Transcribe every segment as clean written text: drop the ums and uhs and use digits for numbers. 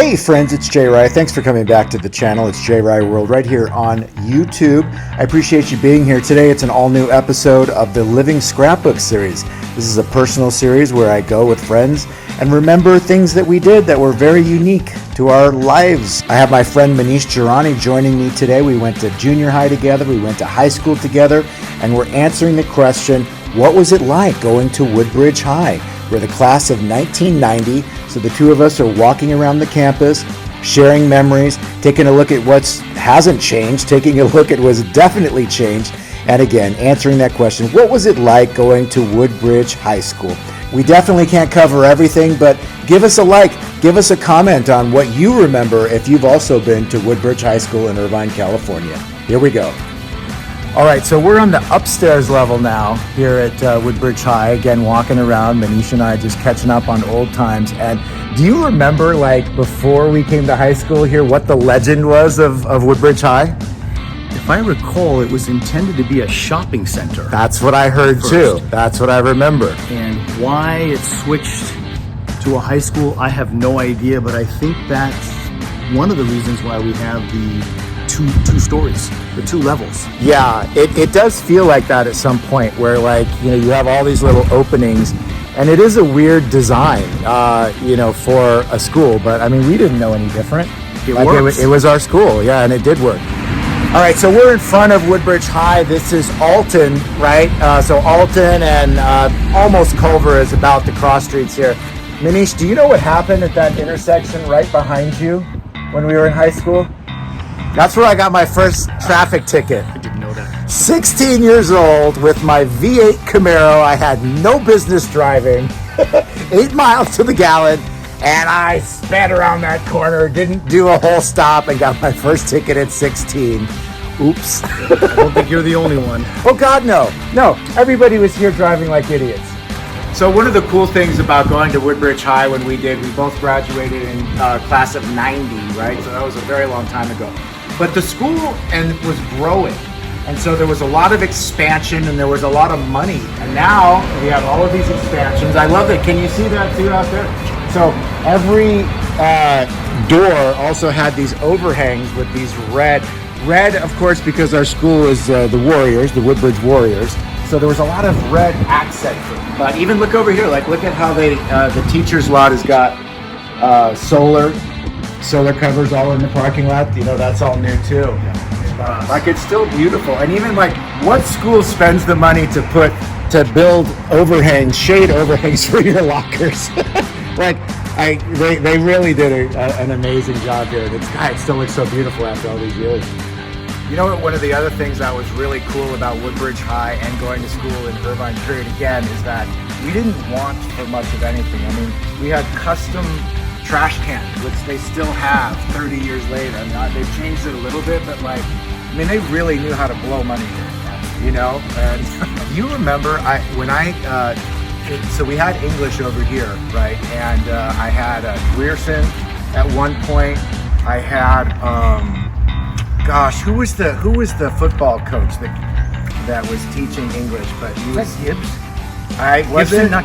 Hey friends, it's Jay Rye. Thanks for coming back to the channel. It's Jay Rye World right here on YouTube. I appreciate you being here today. It's an all-new episode of the Living Scrapbook series. This is a personal series where I go with friends and remember things that we did that were very unique to our lives. I have my friend Manish Jirani joining me today. We went to junior high together, we went to high school together, and we're answering the question, what was it like going to Woodbridge High? We're the class of 1990, so the two of us are walking around the campus, sharing memories, taking a look at what hasn't changed, taking a look at what's definitely changed, and again, answering that question, what was it like going to Woodbridge High School? We definitely can't cover everything, but give us a like, give us a comment on what you remember if you've also been to Woodbridge High School in Irvine, California. Here we go. All right, so we're on the upstairs level now here at Woodbridge High. Again, walking around, Manish and I just catching up on old times. And do you remember, like, before we came to high school here, what the legend was of Woodbridge High? If I recall, it was intended to be a shopping center. That's what I heard too. That's what I remember. And why it switched to a high school, I have no idea, but I think that's one of the reasons why we have the two stories, the two levels. Yeah, it does feel like that at some point where, like, you know, you have all these little openings and it is a weird design, for a school, but I mean, we didn't know any different. It was our school, yeah, and it did work. All right, so we're in front of Woodbridge High. This is Alton, right? So Alton and almost Culver is about the cross streets here. Manish, do you know what happened at that intersection right behind you when we were in high school? That's where I got my first traffic ticket. I didn't know that. 16 years old with my V8 Camaro. I had no business driving, 8 miles to the gallon, and I sped around that corner, didn't do a whole stop, and got my first ticket at 16. Oops. I don't think you're the only one. Oh God, no. No, everybody was here driving like idiots. So one of the cool things about going to Woodbridge High when we both graduated in class of 90, right? So that was a very long time ago. But the school was growing. And so there was a lot of expansion and there was a lot of money. And now we have all of these expansions. I love it. Can you see that too out there? So every door also had these overhangs with these red, of course, because our school is the Warriors, the Woodbridge Warriors. So there was a lot of red accent. But even look over here, like look at how the teacher's lot has got solar covers all in the parking lot. You know, that's all new too. Like it's still beautiful. And even like what school spends the money to build shade overhangs for your lockers? Like they really did an amazing job here. It still looks so beautiful after all these years. You know what, one of the other things that was really cool about Woodbridge High and going to school in Irvine period again is that we didn't want for much of anything. I mean, we had custom trash cans, which they still have 30 years later. I mean, they've changed it a little bit, but like, I mean, they really knew how to blow money here, you know? And you remember, so we had English over here, right? And I had Grierson at one point. I had, who was the football coach that was teaching English? But he was Gibbs.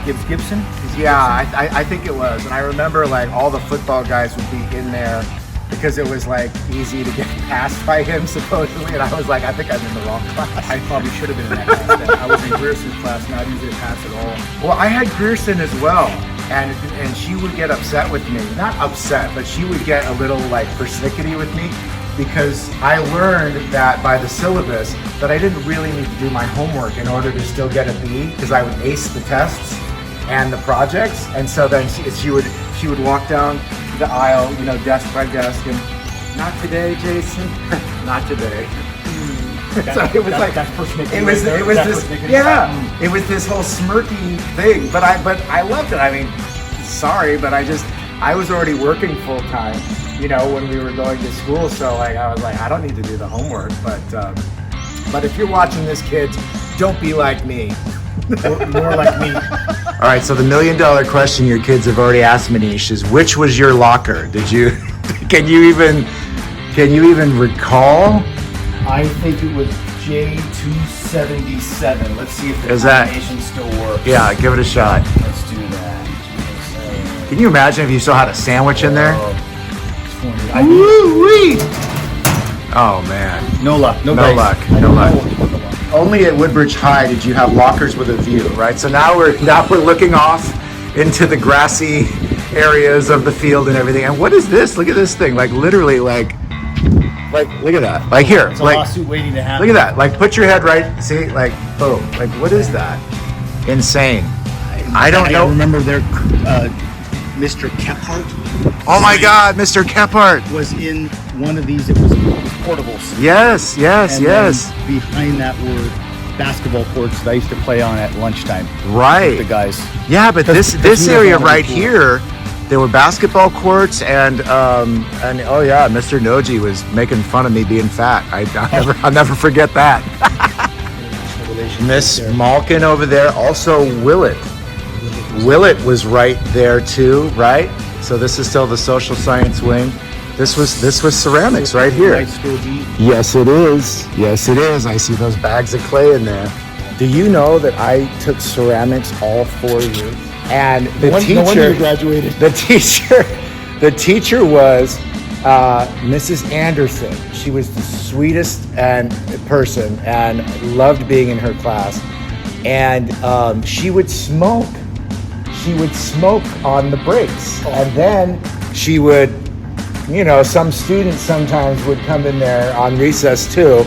Gibson. Yeah, I think it was. And I remember like all the football guys would be in there because it was like easy to get passed by him supposedly. And I was like, I think I'm in the wrong class. I probably should have been in that class then. I was in Grierson's class, not easy to pass at all. Well, I had Grierson as well. And she would get upset with me. Not upset, but she would get a little like persnickety with me because I learned that by the syllabus that I didn't really need to do my homework in order to still get a B because I would ace the tests and the projects. And so then she would walk down the aisle, you know, desk by desk, and not today, Jason, not today. So it was like it was this whole smirky thing, but I loved it. I mean, sorry, but I was already working full time, you know, when we were going to school. So like I was like, I don't need to do the homework, but if you're watching this, kids, don't be like me. More like me. All right, so the $1 million question your kids have already asked Manish is, which was your locker? Can you even recall? I think it was J277. Let's see if the combination still works. Yeah, give it a shot. Let's do that. Can you imagine if you still had a sandwich in there? 20. Woo-wee! Oh man. No luck. No No dice. luck. I No don't luck. know what to put the luck. Only at Woodbridge High did you have lockers with a view, right? So now we're looking off into the grassy areas of the field and everything. And what is this? Look at this thing. Like literally like look at that. Like here. It's a Like lawsuit waiting to happen. look at that. Like put your head right. See? Like boom. Like what is that? Insane. I don't know. I remember their Mr. Kephart. Oh my God, Mr. Kephart. Was in one of these. It was portables. Yes, yes, And yes. then behind that were basketball courts that I used to play on at lunchtime. Right. With the guys. Yeah, but this we were area going right to here, there were basketball courts and oh yeah, Mr. Noji was making fun of me being fat. I'll never forget that. Miss Malkin over there, also Willett. Willett was right there too, right? So this is still the social science wing. This was ceramics right here. Yes, it is. Yes, it is. I see those bags of clay in there. Do you know that I took ceramics all 4 years? And the teacher, no wonder you graduated. the teacher was Mrs. Anderson. She was the sweetest person and loved being in her class. And she would smoke. She would smoke on the breaks, and then she would, some students sometimes would come in there on recess too.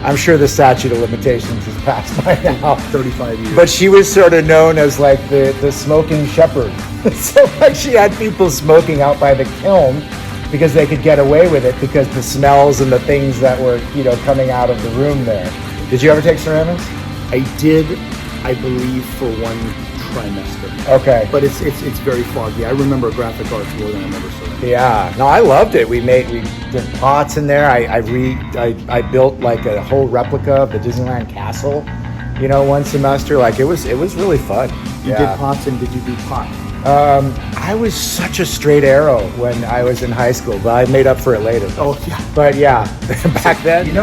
I'm sure the statute of limitations is passed by now. 35 years. But she was sort of known as like the smoking shepherd. So like she had people smoking out by the kiln because they could get away with it because the smells and the things that were, coming out of the room there. Did you ever take ceramics? I did, I believe, for one trimester. Okay. But it's very foggy. I remember graphic arts more than I remember ceramics. Yeah, no, I loved it. We did pots in there. I built like a whole replica of the Disneyland Castle, one semester. Like it was really fun. You did pots, and did you do pot? I was such a straight arrow when I was in high school, but I made up for it later. Oh yeah. But yeah, back then.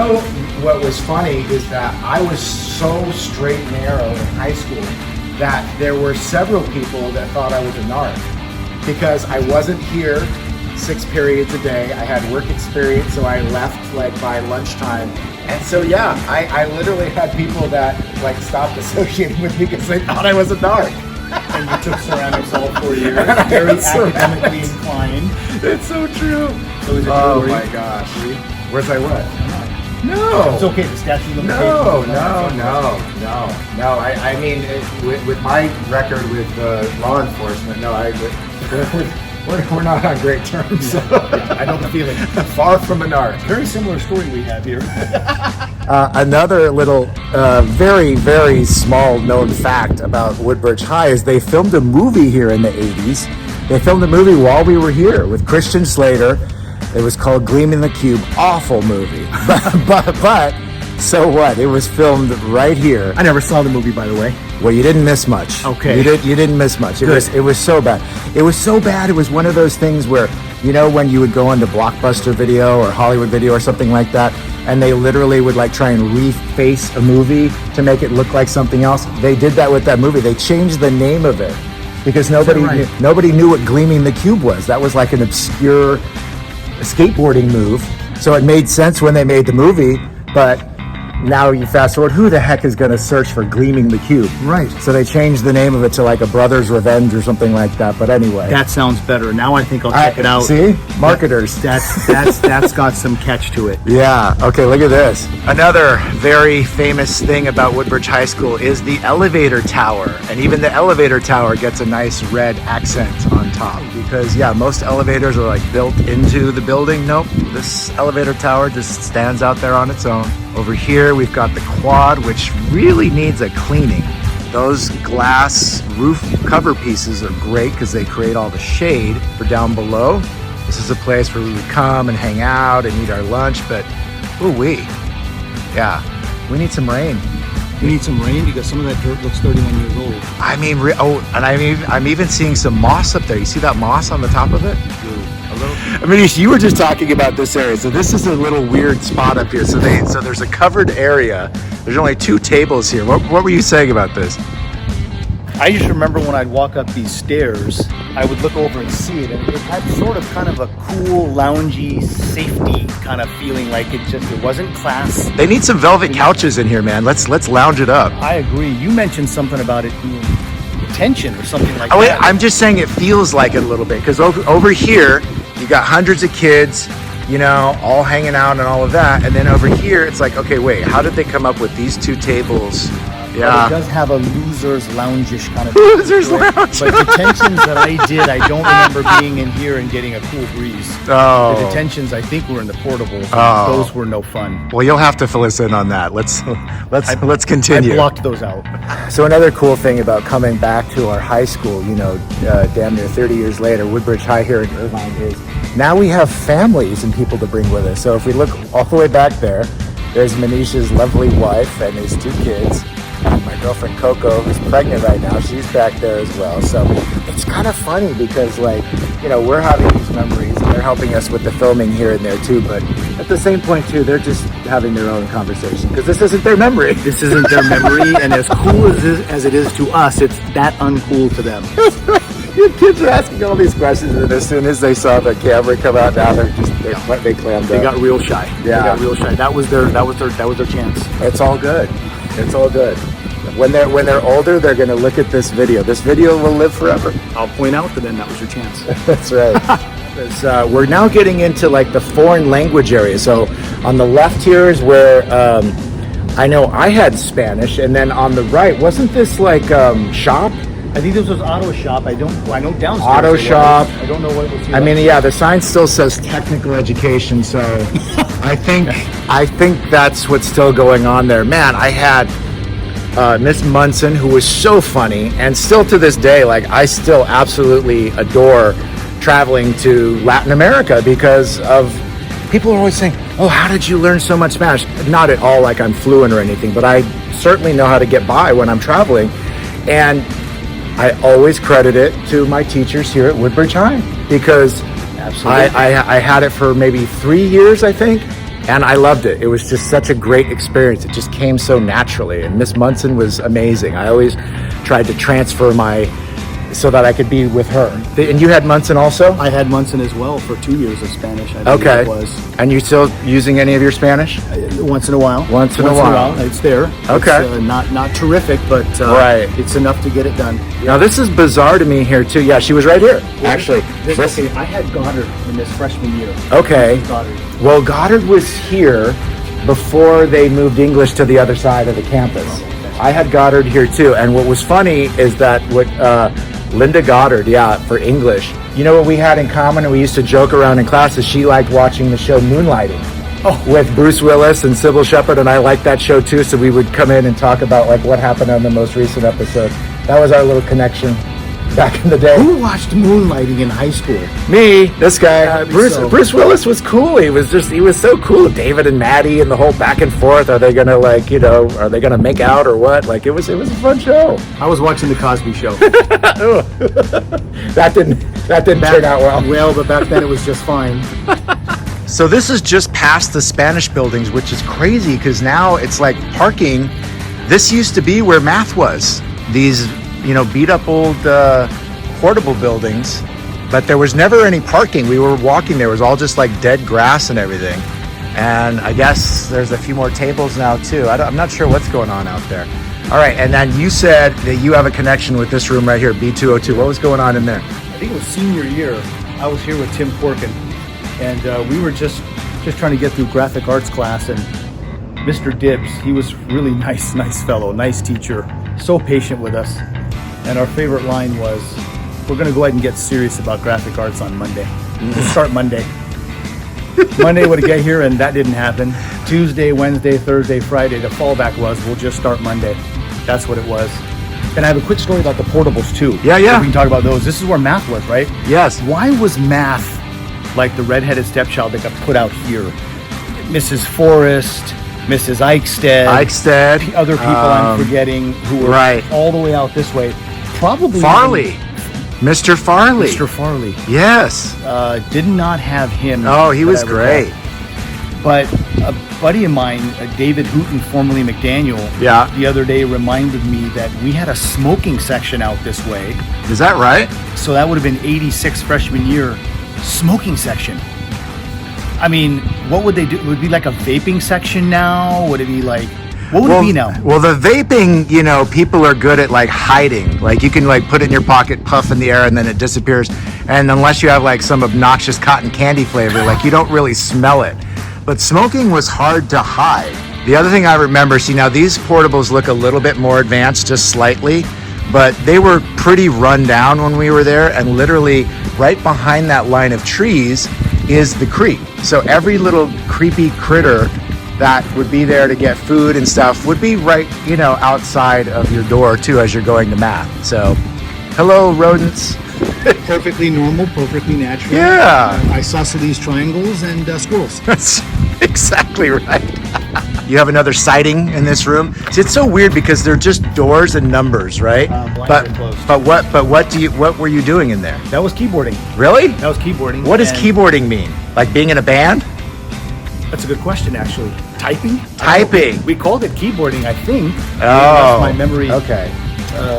What was funny is that I was so straight and narrow in high school that there were several people that thought I was a narc because I wasn't here 6 periods a day. I had work experience, so I left like by lunchtime. And so yeah, I literally had people that like stopped associating with me because they thought I was a narc. And you took ceramics all 4 years. Very academically inclined. It's so true. So is it Oh true? my gosh. Where's I what? No. It's okay. The statute of limitations. No. I mean, with my record with law enforcement, no, we're not on great terms. So. Yeah, I know the feeling. Far from an art. Very similar story we have here. Another little, very, very small known fact about Woodbridge High is they filmed a movie here in the 80s. They filmed a movie while we were here with Christian Slater. It was called Gleaming the Cube. Awful movie. But so what? It was filmed right here. I never saw the movie, by the way. Well, you didn't miss much. Okay. You didn't miss much. It was so bad. It was so bad. It was one of those things where, when you would go into Blockbuster Video or Hollywood Video or something like that, and they literally would like try and reface a movie to make it look like something else. They did that with that movie. They changed the name of it because nobody knew what Gleaming the Cube was. That was like an obscure skateboarding move. So it made sense when they made the movie, but now you fast forward, who the heck is going to search for Gleaming the Cube? Right. So they changed the name of it to like A Brother's Revenge or something like that. But anyway. That sounds better. Now I think I'll check it out. See? Marketers. That's got some catch to it. Yeah. Okay, look at this. Another very famous thing about Woodbridge High School is the elevator tower. And even the elevator tower gets a nice red accent on top. Because, yeah, most elevators are like built into the building. Nope. This elevator tower just stands out there on its own. Over here, we've got the quad, which really needs a cleaning. Those glass roof cover pieces are great because they create all the shade for down below. This is a place where we would come and hang out and eat our lunch, but yeah, we need some rain. We need some rain because some of that dirt looks 31 years old. I mean, I'm even seeing some moss up there. You see that moss on the top of it? Manish, you were just talking about this area. So this is a little weird spot up here. So there's a covered area. There's only 2 tables here. What were you saying about this? I just remember when I'd walk up these stairs, I would look over and see it, and it had sort of kind of a cool, loungy, safety kind of feeling. Like it wasn't class. They need some velvet couches in here, man. Let's lounge it up. I agree. You mentioned something about it being tension or something like Oh wait, that. I'm just saying it feels like it a little bit, because over here you got hundreds of kids, you know, all hanging out and all of that, and then over here it's like, okay, wait, how did they come up with these two tables? But it does have a loser's lounge-ish kind of Loser's feel to it. lounge. But detentions that I did, I don't remember being in here and getting a cool breeze. Oh. The detentions, I think, were in the portables. Oh. Those were no fun. Well, you'll have to fill us in on that. Let's continue. I blocked those out. So another cool thing about coming back to our high school, you know, damn near 30 years later, Woodbridge High here in Irvine, is now we have families and people to bring with us. So if we look all the way back there, there's Manisha's lovely wife and his two kids. And my girlfriend Coco, who's pregnant right now, she's back there as well. So it's kind of funny because, like, you know, we're having these memories and they're helping us with the filming here and there too. But at the same point too, they're just having their own conversation because this isn't their memory. This isn't their memory, and as cool as it is to us, it's that uncool to them. Your kids are asking all these questions, and as soon as they saw the camera come out, now they clammed They up. got real shy. Yeah. They got real shy. That was their chance. It's all good. It's all good. When they're older, they're gonna look at this video. This video will live forever. I'll point out to them that was your chance. That's right. We're now getting into like the foreign language area. So on the left here is where I know I had Spanish, and then on the right, wasn't this like shop? I think this was auto shop. I know downstairs. Auto it was. shop. I don't know what it was. I mean, yeah, the sign still says technical education, so I think that's what's still going on there. Man, I had Miss Munson, who was so funny, and still to this day, like, I still absolutely adore traveling to Latin America because of people are always saying, "Oh, how did you learn so much Spanish?" Not at all like I'm fluent or anything, but I certainly know how to get by when I'm traveling, and I always credit it to my teachers here at Woodbridge High because I had it for maybe 3 years, I think, and I loved it. It was just such a great experience. It just came so naturally, and Miss Munson was amazing. I always tried to transfer so that I could be with her. And you had Munson also? I had Munson as well for 2 years of Spanish. I believe Okay. it was. And you still using any of your Spanish? Once in a while. Once in a while. It's there. Okay. It's, not terrific, but Right. it's enough to get it done. Now this is bizarre to me here too. Yeah, she was right here, actually. Okay, I had Goddard in this freshman year. Okay. Goddard. Well, Goddard was here before they moved English to the other side of the campus. I had Goddard here too, and what was funny is that Linda Goddard, for English. You know what we had in common, and we used to joke around in class, is she liked watching the show Moonlighting with Bruce Willis and Sybil Shepherd, and I liked that show too, so we would come in and talk about like what happened on the most recent episode. That was our little connection back in the day. Who watched Moonlighting in high school? Me, this guy, so- Bruce Willis was cool. He was so cool. David and Maddie and the whole back and forth. Are they gonna are they gonna make out or what? Like it was a fun show. I was watching The Cosby Show. That didn't turn out well. Well, but back then it was just fine. So this is just past the Spanish buildings, which is crazy because now it's like parking. This used to be where math was. These, beat up old portable buildings, but there was never any parking. We were walking, there was all just like dead grass and everything. And I guess there's a few more tables now too. I'm not sure what's going on out there. All right, and then you said that you have a connection with this room right here, B202. What was going on in there? I think it was senior year. I was here with Tim Corkin, and we were just trying to get through graphic arts class, and Mr. Dibbs, he was really nice fellow, nice teacher, so patient with us. And our favorite line was, "We're going to go ahead and get serious about graphic arts on Monday. We'll start Monday." Monday would get here, and that didn't happen. Tuesday, Wednesday, Thursday, Friday, the fallback was, we'll just start Monday. That's what it was. And I have a quick story about the portables too. Yeah. We can talk about those. This is where math was, right? Yes. Why was math like the redheaded stepchild that got put out here? Mrs. Forrest, Mrs. Eichstead, other people I'm forgetting who were right. all the way out this way. Probably Farley. Mr. Farley. Mr. Farley. Yes. Did not have him. Oh, he was that I great. recall. But A buddy of mine, David Hooton, formerly McDaniel, Yeah. the other day reminded me that we had a smoking section out this way. Is that right? So that would have been 86 freshman year, smoking section. I mean, what would they do? Would it be like a vaping section now? Would it be like, what would it be now? Well, the vaping, you know, people are good at like hiding. Like you can like put it in your pocket, puff in the air, and then it disappears. And unless you have like some obnoxious cotton candy flavor, like you don't really smell it. But smoking was hard to hide. The other thing I remember, see now these portables look a little bit more advanced, just slightly, but they were pretty run down when we were there, and literally right behind that line of trees is the creek. So every little creepy critter that would be there to get food and stuff would be right, you know, outside of your door too as you're going to math. So, hello rodents. Perfectly normal, perfectly natural. Yeah. Isosceles triangles and squirrels. That's exactly right. You have another sighting in this room. See, it's so weird because they're just doors and numbers, right? Blinds But are closed. what were you doing in there? That was keyboarding. Really? That was keyboarding. What does And keyboarding mean? Like being in a band? That's a good question, actually. Typing? Typing. We called it keyboarding, I think. Oh, That's my memory. Okay.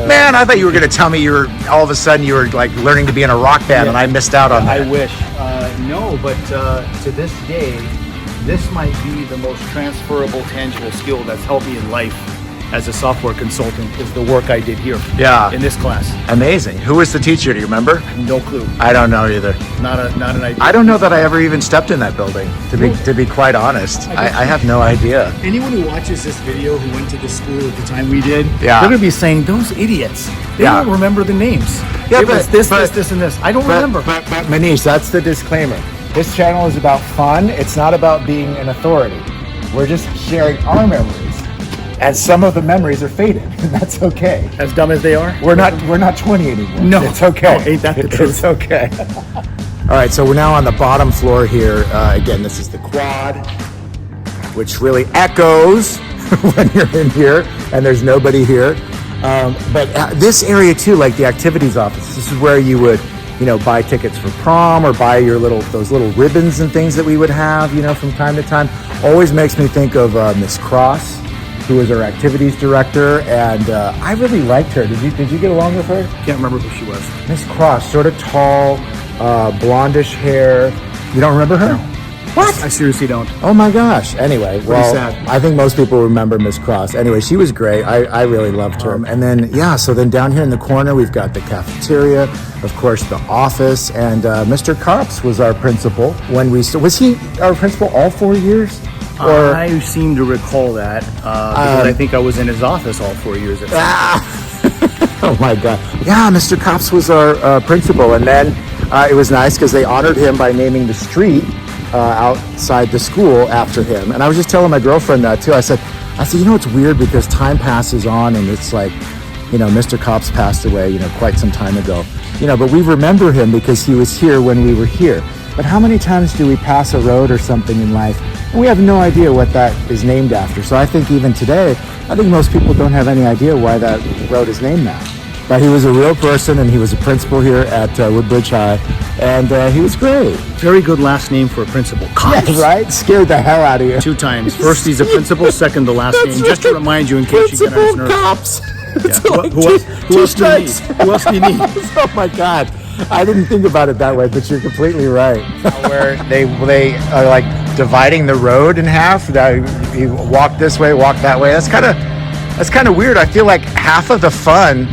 Man, I thought you were going to tell me you were all of a sudden you were like learning to be in a rock band, Yeah. and I missed out on that. I wish. No, but to this day, this might be the most transferable, tangible skill that's helped me in life as a software consultant is the work I did here. Yeah. In this class. Amazing. Who was the teacher? Do you remember? No clue. I don't know either. Not an idea. I don't know that I ever even stepped in that building. To be quite honest, I have no idea. Anyone who watches this video who went to the school at the time we did, Yeah. They're going to be saying, those idiots, they Yeah. don't remember the names. Yeah, it was but- this, but- this, and this. I don't remember. But Manish, that's the disclaimer. This channel is about fun. It's not about being an authority. We're just sharing our memories. And some of the memories are faded, and that's okay. As dumb as they are? We're not 20 anymore. No. It's okay. Oh, ain't that the truth? It's okay. All right, so we're now on the bottom floor here. Again, this is the quad, which really echoes when you're in here, and there's nobody here. But this area too, like the activities office, this is where you would, you know, buy tickets for prom or buy your those little ribbons and things that we would have, you know, from time to time. Always makes me think of Miss Cross, who was our activities director, and I really liked her. Did you get along with her? Can't remember who she was. Miss Cross, sort of tall, blondish hair. You don't remember her? What? I seriously don't. Oh my gosh. Anyway, well, sad. I think most people remember Miss Cross. Anyway, she was great. I really loved her. And then, so then down here in the corner, we've got the cafeteria, of course, the office, and Mr. Cops was our principal when was he our principal all 4 years? Or I seem to recall that because I think I was in his office all 4 years. Oh my God. Yeah, Mr. Cops was our principal. And then it was nice because they honored him by naming the street outside the school after him. And I was just telling my girlfriend that too. I said, you know, it's weird because time passes on and it's like, you know, Mr. Cops passed away, you know, quite some time ago. You know, but we remember him because he was here when we were here. But how many times do we pass a road or something in life and we have no idea what that is named after? So I think even today, I think most people don't have any idea why that road is named that. But he was a real person, and he was a principal here at Woodbridge High, and he was great. Very good last name for a principal. Cops. Yeah, right? Scared the hell out of you. 2 times. First he's a principal, second the last name. Just to remind you in case you get on his Principal nerves. Cops. It's Yeah. like Who else do you strikes. need? Who else do you need? Oh my God. I didn't think about it that way, but you're completely right. Where they are like dividing the road in half. You walk this way, walk that way. That's kind of weird. I feel like half of the fun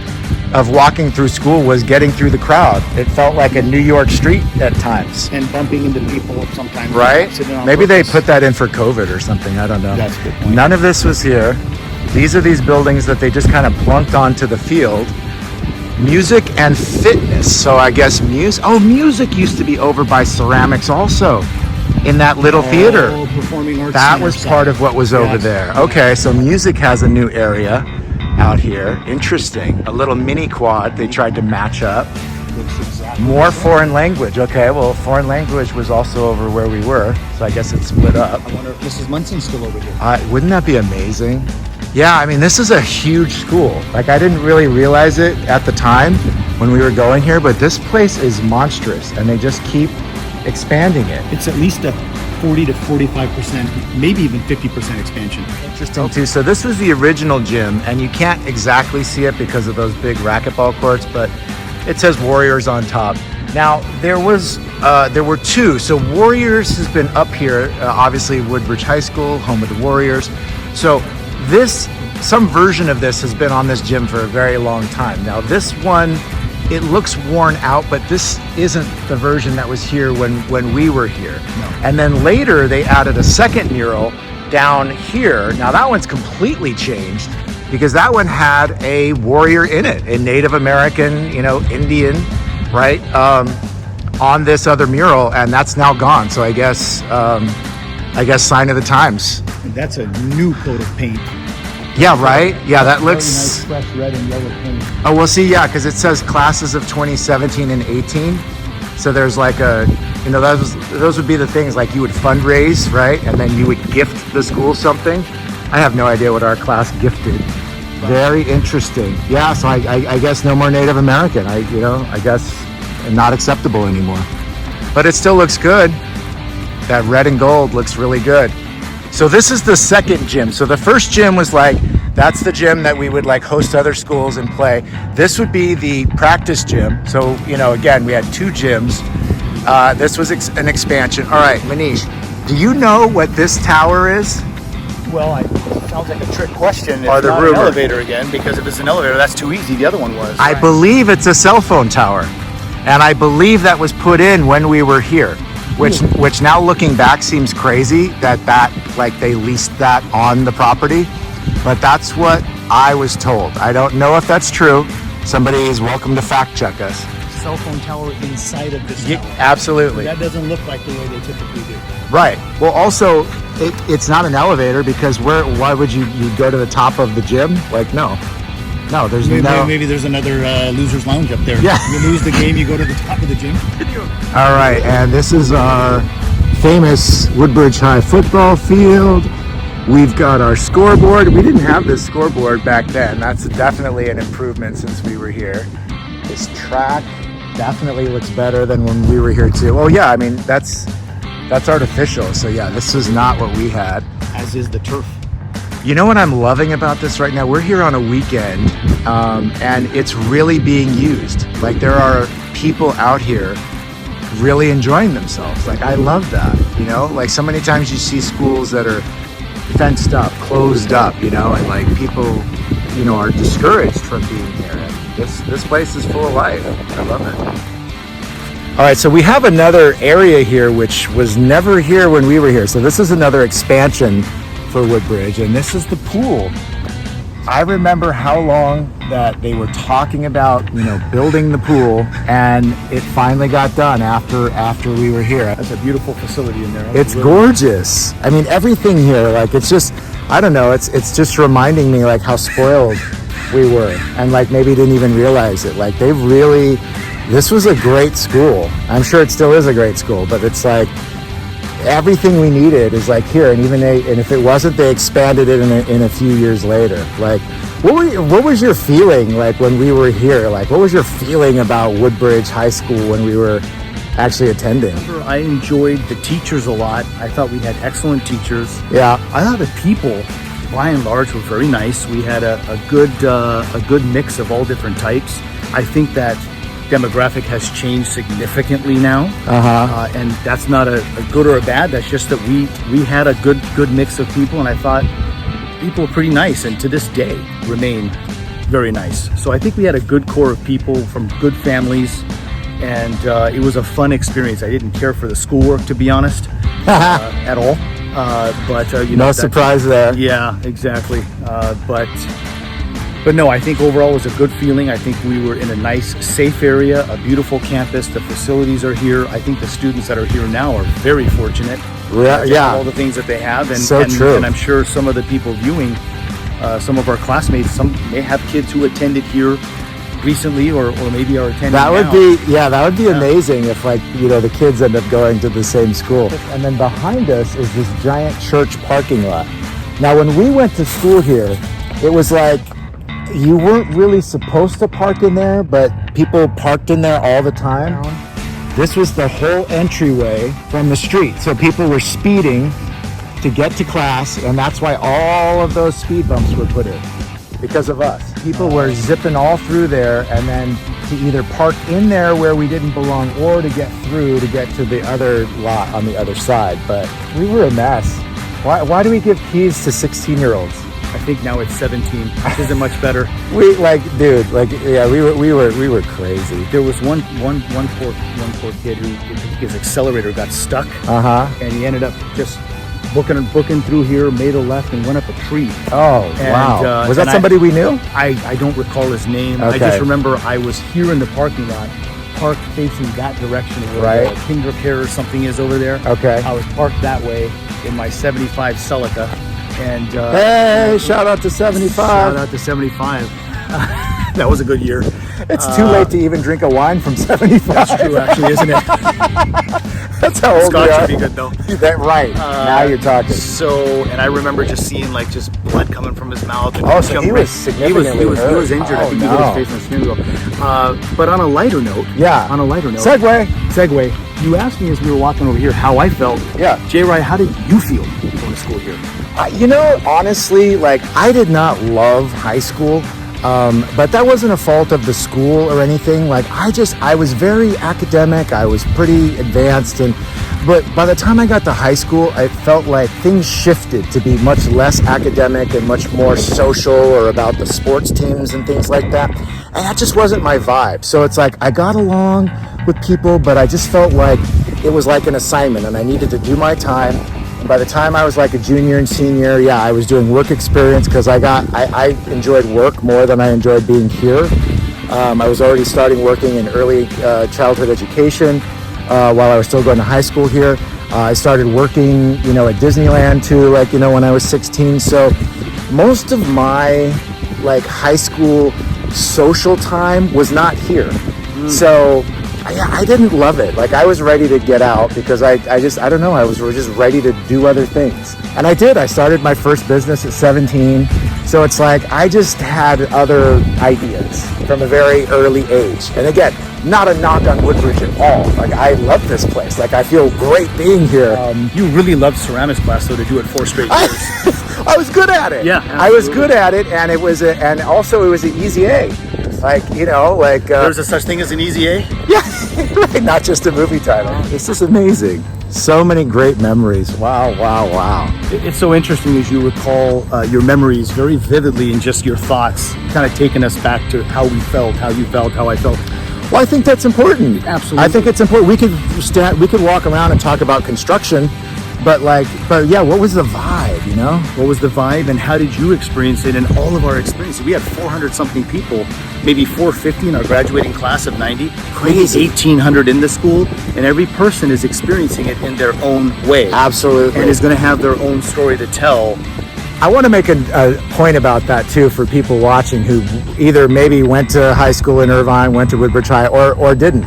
of walking through school was getting through the crowd. It felt like a New York street at times. And bumping into people sometimes. Right? Accident on Maybe they purpose. put that in for COVID or something. I don't know. That's a good point. None of this was here. These are these buildings that they just kind of plunked onto the field. Music and fitness. So I guess music used to be over by ceramics also in that little theater. Oh, performing arts That center was side. part of what was over Yes. there. Okay, so music has a new area out here. Interesting. A little mini quad they tried to match up. Looks exactly More the same. foreign language. Okay, well, foreign language was also over where we were, so I guess it's split up. I wonder if Mrs. Munson's still over here. Wouldn't that be amazing? Yeah, I mean, this is a huge school. Like, I didn't really realize it at the time when we were going here, but this place is monstrous, and they just keep expanding it. It's at least a 40 to 45%, maybe even 50% expansion. Interesting too. So this was the original gym, and you can't exactly see it because of those big racquetball courts, but it says Warriors on top. Now there were two. So Warriors has been up here, obviously Woodbridge High School, home of the Warriors. So some version of this has been on this gym for a very long time. Now this one, it looks worn out, but this isn't the version that was here when we were here. No. And then later they added a second mural down here. Now that one's completely changed because that one had a warrior in it, a Native American, Indian, right? On this other mural, and that's now gone. So I guess sign of the times. And that's a new coat of paint. Yeah, right? Yeah, that Very looks... nice, fresh red and yellow paint. Oh, we'll see, yeah, because it says classes of 2017 and 18. So there's like those would be the things like you would fundraise, right? And then you would gift the school something. I have no idea what our class gifted. Very interesting. Yeah, so I guess no more Native American. I guess not acceptable anymore. But it still looks good. That red and gold looks really good. So this is the second gym. So the first gym was that's the gym that we would host other schools and play. This would be the practice gym. So, again, we had two gyms. This was an expansion. All right, Manish, do you know what this tower is? Well, it sounds like a trick question. Or It's the not rumor. an elevator again, because if it's an elevator, that's too easy. The other one was. I believe it's a cell phone tower. And I believe that was put in when we were here. Which now looking back seems crazy that they leased that on the property, but that's what I was told. I don't know if that's true. Somebody is welcome to fact check us. Cell phone tower inside of this tower. Absolutely. That doesn't look like the way they typically do. Right. Well, also, it's not an elevator because why would you go to the top of the gym? No, there's Maybe there's another loser's lounge up there. Yeah. You lose the game, you go to the top of the gym. All right, and this is our famous Woodbridge High football field. We've got our scoreboard. We didn't have this scoreboard back then. That's definitely an improvement since we were here. This track definitely looks better than when we were here too. Oh yeah, I mean that's artificial. So yeah, this is not what we had. As is the turf. You know what I'm loving about this right now? We're here on a weekend, and it's really being used. There are people out here really enjoying themselves. I love that, so many times you see schools that are fenced up, closed up, and people, are discouraged from being here. And this place is full of life. I love it. All right, so we have another area here which was never here when we were here. So this is another expansion for Woodbridge, and this is the pool. I remember how long that they were talking about, building the pool, and it finally got done after we were here. That's a beautiful facility in there. It's gorgeous. I mean, everything here, it's just, I don't know, it's just reminding me how spoiled we were, and maybe didn't even realize it. This was a great school. I'm sure it still is a great school, but it's everything we needed is here, and if it wasn't, they expanded it in a few years later. What was your feeling when we were here? What was your feeling about Woodbridge High School when we were actually attending? I enjoyed the teachers a lot. I thought we had excellent teachers. Yeah. I thought the people, by and large, were very nice. We had a good mix of all different types. I think that demographic has changed significantly now, and that's not a good or a bad. That's just that we had a good mix of people, and I thought people were pretty nice, and to this day remain very nice. So I think we had a good core of people from good families, and it was a fun experience. I didn't care for the schoolwork, to be honest, at all. But no surprise there. Yeah, exactly. But no, I think overall it was a good feeling. I think we were in a nice, safe area, a beautiful campus. The facilities are here. I think the students that are here now are very fortunate. Yeah. All the things that they have. And true. And I'm sure some of the people viewing, some of our classmates, some may have kids who attended here recently or maybe are attending that would now. That would be amazing if the kids end up going to the same school. And then behind us is this giant church parking lot. Now when we went to school here, it was you weren't really supposed to park in there, but people parked in there all the time. This was the whole entryway from the street. So people were speeding to get to class, and that's why all of those speed bumps were put in, because of us. People were zipping all through there, and then to either park in there where we didn't belong, or to get through to get to the other lot on the other side. But we were a mess. Why do we give keys to 16-year-olds? I think now it's 17, which isn't much better. We were crazy. There was one poor kid who his accelerator got stuck, and he ended up just booking through here, made a left, and went up a tree. Oh, and, wow. Was that somebody we knew? I don't recall his name. Okay. I just remember I was here in the parking lot, parked facing that direction where the Kinder Care or something is over there. Okay. I was parked that way in my 75 Celica. And hey, shout out to 75. Shout out to 75. That was a good year. It's too late to even drink a wine from 75. That's true, actually, isn't it? That's how old Scotch we are. would be good, though. That right. Now you're talking. So, and I remember just seeing like just blood coming from his mouth. And so he was significantly he was injured. I think he hit his face on the steering wheel. But on a lighter note. Segue. You asked me as we were walking over here how I felt. Yeah. J-Ry, how did you feel going to school here? Honestly, like, I did not love high school, but that wasn't a fault of the school or anything. Like, I was very academic. I was pretty advanced, but by the time I got to high school, I felt like things shifted to be much less academic and much more social, or about the sports teams and things like that. And that just wasn't my vibe. So it's like, I got along with people, but I just felt like it was like an assignment, and I needed to do my time. By the time I was like a junior and senior, I was doing work experience, because I enjoyed work more than I enjoyed being here. I was already starting working in early childhood education while I was still going to high school here. I started working, at Disneyland too, when I was 16. So most of my high school social time was not here. So I didn't love it. I was ready to get out, because I don't know, I was just ready to do other things. And I did. I started my first business at 17. So it's like, I just had other ideas from a very early age. And again, not a knock on Woodbridge at all. I love this place. I feel great being here. You really loved ceramics class, though, to do it 4 straight years. I was good at it. Yeah, absolutely. I was good at it, and it was also it was an easy A. There's a such thing as an easy A? Yeah, right. Not just a movie title. This is amazing. So many great memories. Wow. It's so interesting as you recall your memories very vividly, and just your thoughts, kind of taking us back to how we felt, how you felt, how I felt. Well, I think that's important. Absolutely. I think it's important. We could walk around and talk about construction, but what was the vibe, What was the vibe, and how did you experience it? And all of our experiences, we had 400 something people, maybe 450 in our graduating class of 90, Crazy. 1,800 in the school, and every person is experiencing it in their own way. Absolutely. And is going to have their own story to tell. I want to make a point about that too, for people watching who either maybe went to high school in Irvine, went to Woodbridge High, or didn't.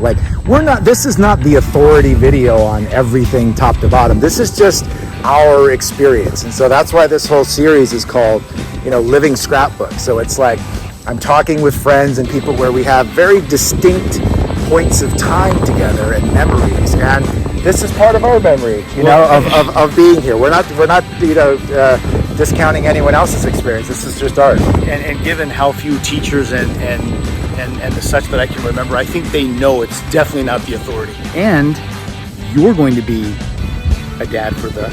This is not the authority video on everything top to bottom. This is just our experience. And so that's why this whole series is called, Living Scrapbook. So it's like, I'm talking with friends and people where we have very distinct points of time together and memories. And this is part of our memory, of being here. We're not discounting anyone else's experience. This is just ours. And given how few teachers and the such that I can remember, I think they know it's definitely not the authority. And you're going to be a dad for the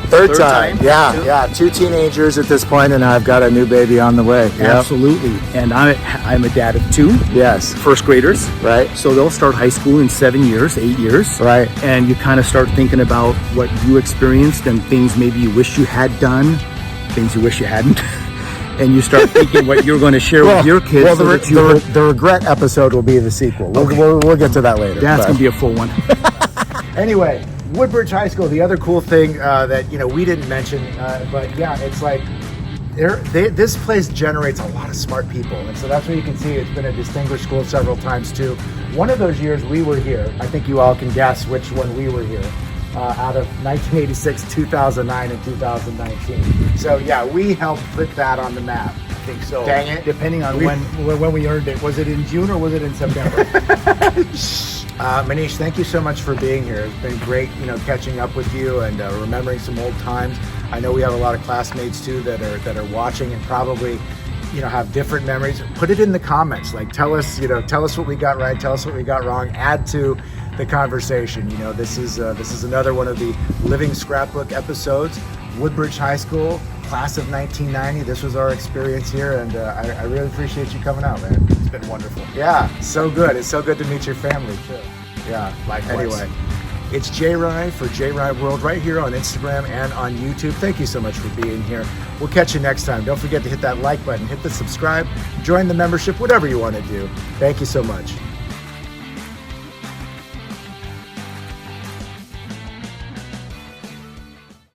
third time. Yeah. 2 teenagers at this point, and I've got a new baby on the way. Yep. Absolutely. And I'm a dad of 2. Yes. First graders. Right. So they'll start high school in 7 years, 8 years. Right. And you kind of start thinking about what you experienced and things maybe you wish you had done, things you wish you hadn't. And you start thinking what you're going to share with your kids. Well, the regret episode will be the sequel. We'll get to that later. That's going to be a full one. Anyway, Woodbridge High School, the other cool thing that we didn't mention, it's like this place generates a lot of smart people, and so that's what you can see. It's been a distinguished school several times too. One of those years we were here, I think you all can guess which one we were here, out of 1986, 2009, and 2019. So we helped put that on the map. I think so. Dang it. Depending on when we earned it. Was it in June or was it in September? Manish, thank you so much for being here. It's been great, catching up with you and remembering some old times. I know we have a lot of classmates too that are watching and probably, have different memories. Put it in the comments. Like, tell us what we got right, tell us what we got wrong. Add to the conversation. This is another one of the Living Scrapbook episodes. Woodbridge High School, class of 1990. This was our experience here, and I really appreciate you coming out, man. It's been wonderful. Yeah, so good. It's so good to meet your family too. Yeah, Likewise. Anyway, it's J Rye for J Rye World right here on Instagram and on YouTube. Thank you so much for being here. We'll catch you next time. Don't forget to hit that like button, hit the subscribe, join the membership, whatever you want to do. Thank you so much.